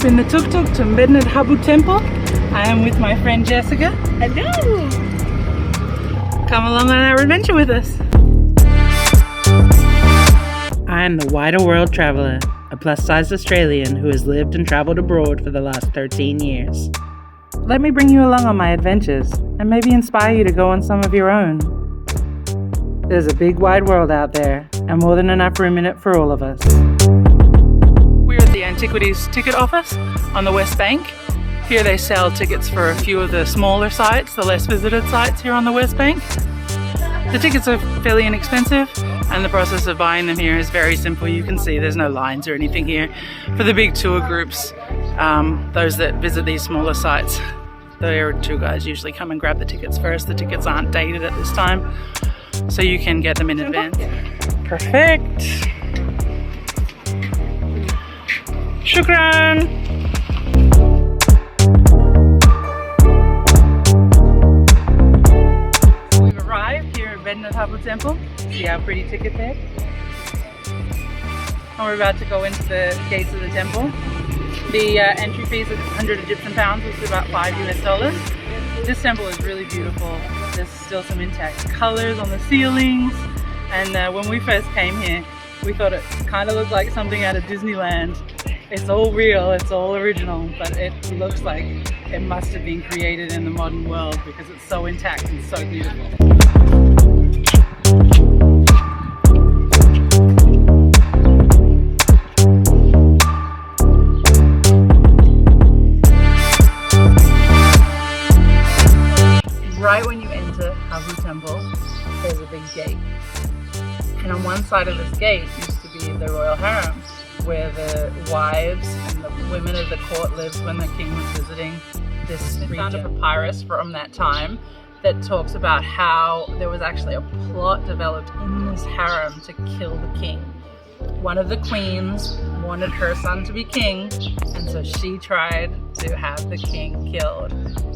up in the tuk-tuk to Medinet Habu Temple. I am with my friend Jessica. Hello! Come along on our adventure with us. I am the wider world traveller, a plus-sized Australian who has lived and travelled abroad for the last 13 years. Let me bring you along on my adventures and maybe inspire you to go on some of your own. There's a big wide world out there and more than enough room in it for all of us. We're at the Antiquities ticket office on the West Bank. Here they sell tickets for a few of the smaller sites, the less visited sites here on the West Bank. The tickets are fairly inexpensive and the process of buying them here is very simple. You can see there's no lines or anything here. For the big tour groups, those that visit these smaller sites, their tour guides usually come and grab the tickets first. The tickets aren't dated at this time, so you can get them in advance. Perfect. Shukran. Medinet Habu Temple. See our pretty ticket there? And we're about to go into the gates of the temple. The entry fee is 100 Egyptian pounds, which is about $5 US. This temple is really beautiful. There's still some intact colors on the ceilings. And when we first came here, we thought it kind of looked like something out of Disneyland. It's all real, it's all original, but it looks like it must have been created in the modern world because it's so intact and so beautiful. Right when you enter Habu Temple, there's a big gate. And on one side of this gate used to be the royal harem, where the wives and the women of the court lived when the king was visiting this region. They found a papyrus from that time that talks about how there was actually a plot developed in this harem to kill the king. One of the queens wanted her son to be king, and so she tried to have the king killed.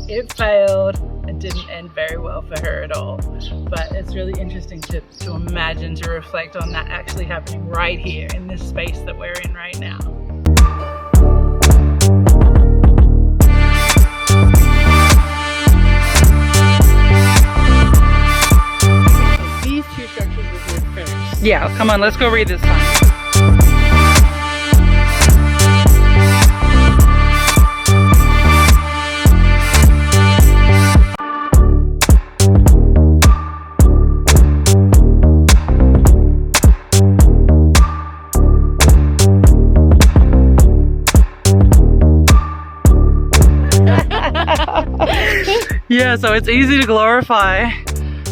It failed. It didn't end very well for her at all. But it's really interesting to imagine, to reflect on that actually happening right here in this space that we're in right now. These two structures were here first. Yeah, come on, let's go read this one. Yeah, so it's easy to glorify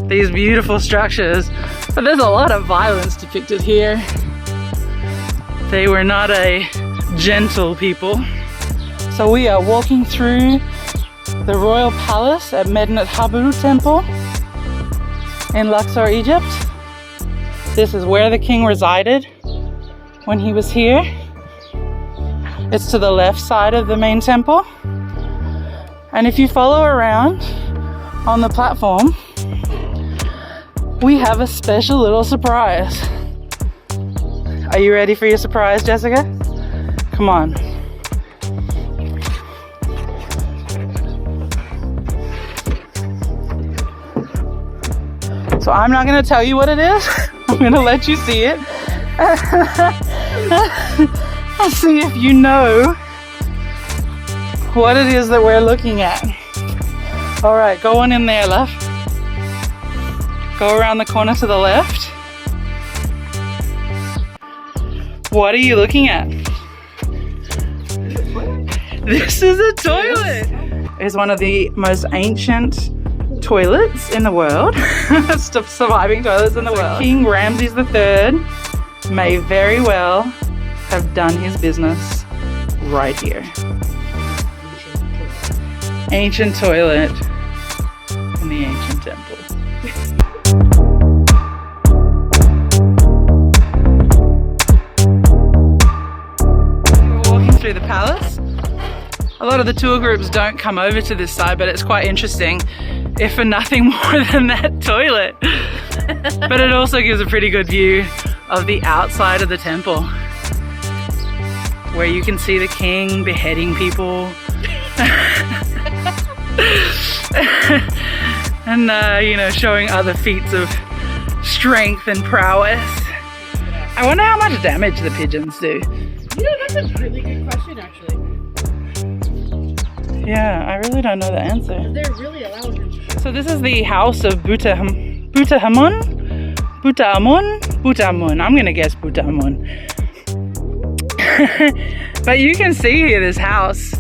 these beautiful structures, but there's a lot of violence depicted here. They were not a gentle people. So we are walking through the royal palace at Medinet Habu Temple in Luxor, Egypt. This is where the king resided when he was here. It's to the left side of the main temple. And if you follow around on the platform, we have a special little surprise. Are you ready for your surprise, Jessica? Come on. So I'm not going to tell you what it is. I'm going to let you see it. I'll see if you know what it is that we're looking at. All right, go on in there, love. Go around the corner to the left. What are you looking at? This is a toilet. It's one of the most ancient toilets in the world. Surviving toilets in the world. King Rameses III may very well have done his business right here. Ancient toilet in the ancient temple. We're walking through the palace. A lot of the tour groups don't come over to this side, but it's quite interesting, if for nothing more than that toilet. But it also gives a pretty good view of the outside of the temple. where you can see the king beheading people. And you know, showing other feats of strength and prowess. I wonder how much damage the pigeons do. You know, that's a really good question, actually. Yeah, I really don't know the answer. They're really allowed him. So this is the house of Butahamun? I'm gonna guess Butahamun. But you can see here this house.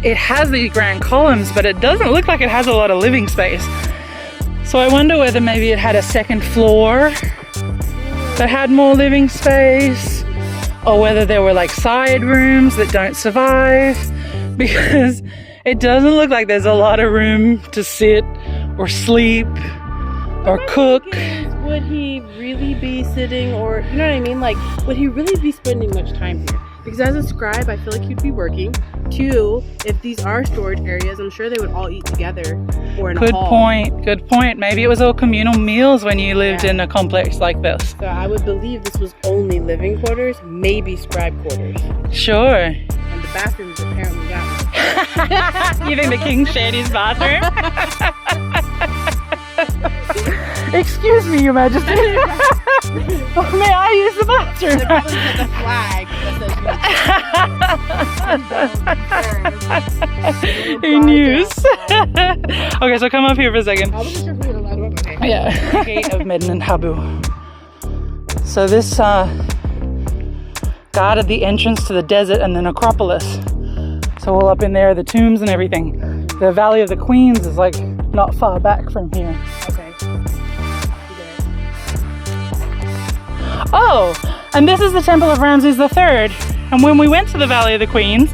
It has these grand columns, but it doesn't look like it has a lot of living space. So I wonder whether maybe it had a second floor that had more living space, or whether there were like side rooms that don't survive, because it doesn't look like there's a lot of room to sit or sleep or cook. Would he really be sitting, or you know what I mean? Like, would he really be spending much time here? Because as a scribe, I feel like he'd be working. 2, if these are storage areas, I'm sure they would all eat together or in a hall. Good point. Maybe it was all communal meals when you lived in a complex like this. So I would believe this was only living quarters, maybe scribe quarters. Sure. And the bathrooms apparently got one. You think the king shared his bathroom? Excuse me, Your Majesty. May I use the bathroom? They probably had the flag that says in use. Okay, so come up here for a second. I wasn't sure if we were allowed to. Okay. Yeah. Gate of Medinet Habu. So this guarded the entrance to the desert and the necropolis. So all up in there, the tombs and everything. The Valley of the Queens is like not far back from here. Okay. Oh, and this is the temple of Rameses III. And when we went to the Valley of the Queens,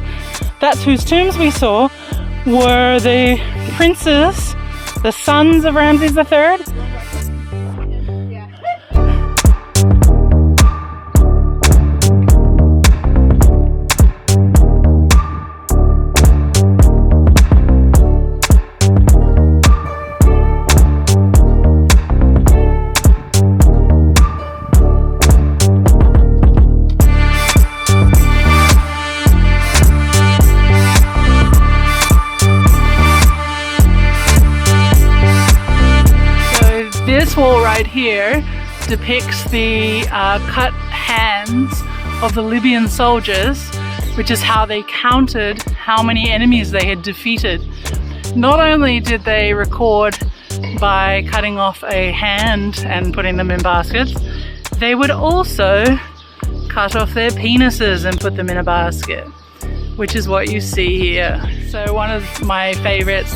that's whose tombs we saw were the princes, the sons of Rameses III. This wall right here depicts the cut hands of the Libyan soldiers, which is how they counted how many enemies they had defeated. Not only did they record by cutting off a hand and putting them in baskets, they would also cut off their penises and put them in a basket, which is what you see here. So one of my favorite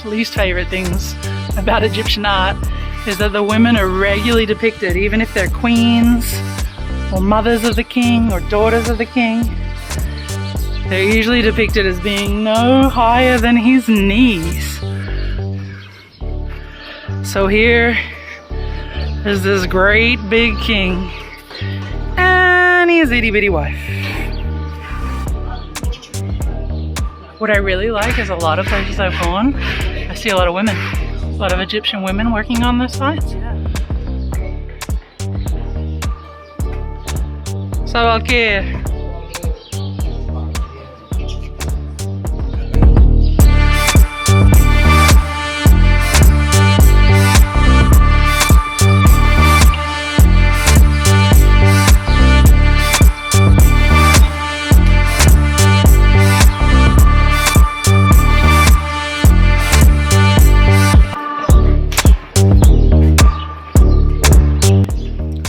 / least favorite things about Egyptian art is that the women are regularly depicted, even if they're queens or mothers of the king or daughters of the king. They're usually depicted as being no higher than his knees. So here is this great big king and his itty bitty wife. What I really like is a lot of places I've gone, I see a lot of women. A lot of Egyptian women working on this site. Yeah. Sabah al-khair.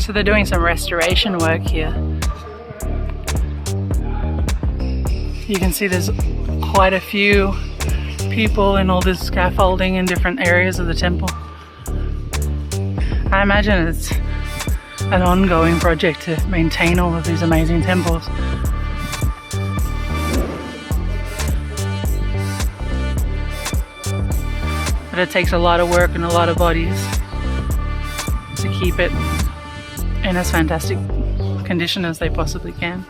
So they're doing some restoration work here. You can see there's quite a few people in all this scaffolding in different areas of the temple. I imagine it's an ongoing project to maintain all of these amazing temples. But it takes a lot of work and a lot of bodies to keep it in as fantastic condition as they possibly can.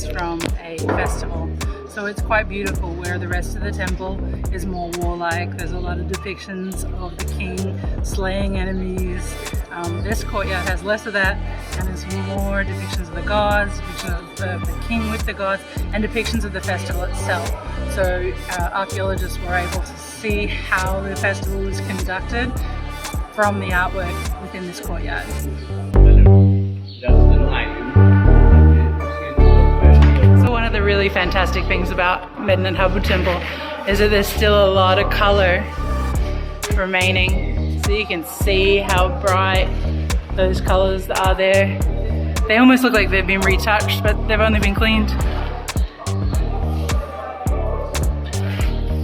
scenes from a festival. So it's quite beautiful, where the rest of the temple is more warlike. There's a lot of depictions of the king slaying enemies. This courtyard has less of that, and there's more depictions of the gods, depictions of the king with the gods, and depictions of the festival itself. So archaeologists were able to see how the festival was conducted from the artwork within this courtyard. So one of the really fantastic things about Medinet Habu Temple is that there's still a lot of color remaining. So you can see how bright those colors are there. They almost look like they've been retouched, but they've only been cleaned.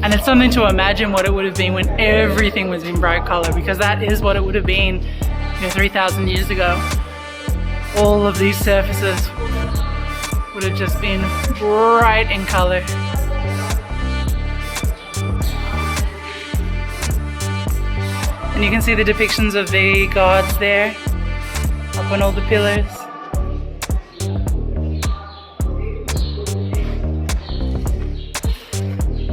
And it's something to imagine what it would have been when everything was in bright color, because that is what it would have been, 3,000 years ago. All of these surfaces would have just been bright in color. And you can see the depictions of the gods there, up on all the pillars.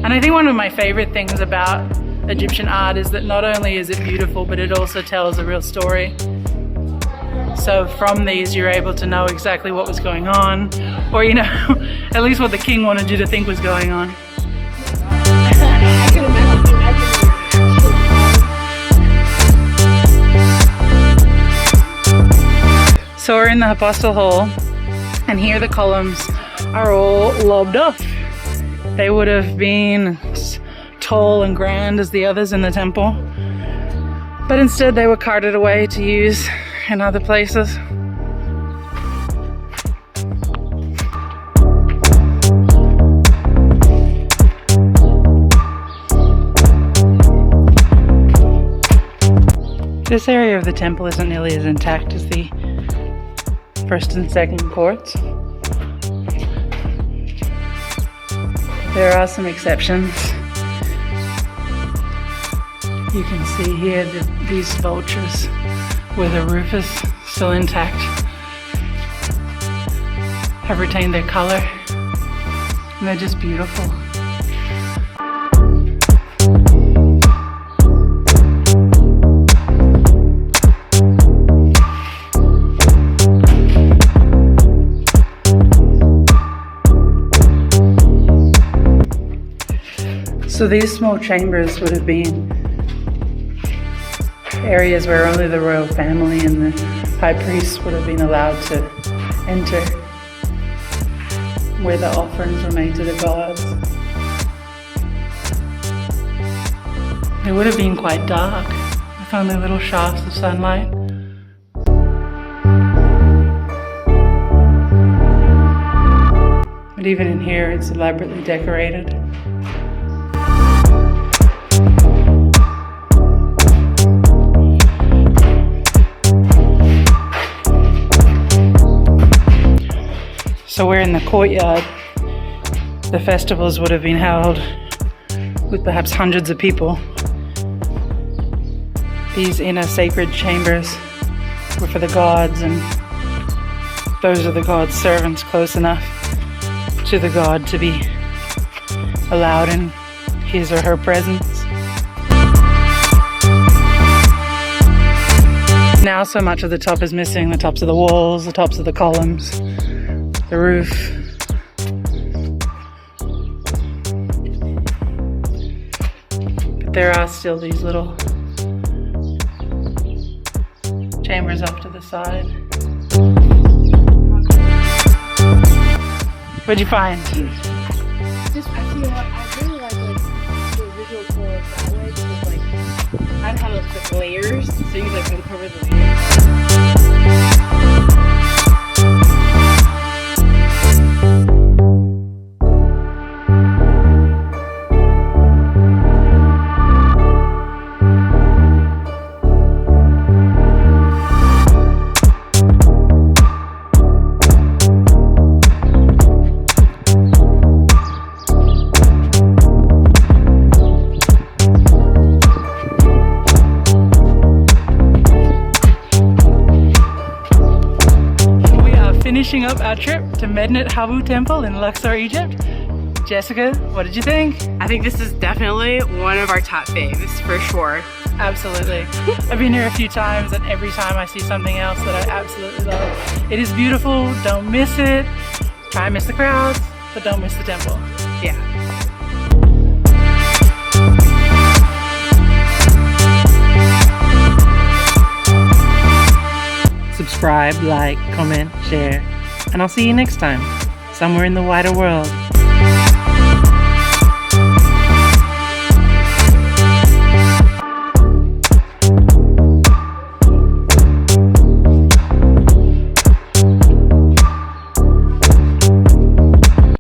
And I think one of my favorite things about Egyptian art is that not only is it beautiful, but it also tells a real story. So from these, you're able to know exactly what was going on, or at least what the king wanted you to think was going on. So we're in the Apostle Hall, and here the columns are all lobbed off. They would have been tall and grand as the others in the temple, but instead they were carted away to use in other places. This area of the temple isn't nearly as intact as the first and second courts. There are some exceptions. You can see here that these vultures with the roof is still intact have retained their color, and they're just beautiful. So these small chambers would have been areas where only the royal family and the high priest would have been allowed to enter, where the offerings were made to the gods. It would have been quite dark, with only little shafts of sunlight. But even in here, it's elaborately decorated. So we're in the courtyard. The festivals would have been held with perhaps hundreds of people. These inner sacred chambers were for the gods, and those are the god's servants close enough to the god to be allowed in his or her presence. Now so much of the top is missing, the tops of the walls, the tops of the columns, the roof. But there are still these little chambers off to the side. What'd you find? Just, I really like the visual tour that way, because I had those layers, so you uncover the layers. wrapping up our trip to Medinet Habu Temple in Luxor, Egypt. Jessica, what did you think? I think this is definitely one of our top faves for sure. Absolutely. I've been here a few times and every time I see something else that I absolutely love. It is beautiful, don't miss it. Try and miss the crowds, but don't miss the temple. Yeah. Subscribe, like, comment, share, and I'll see you next time, somewhere in the wider world.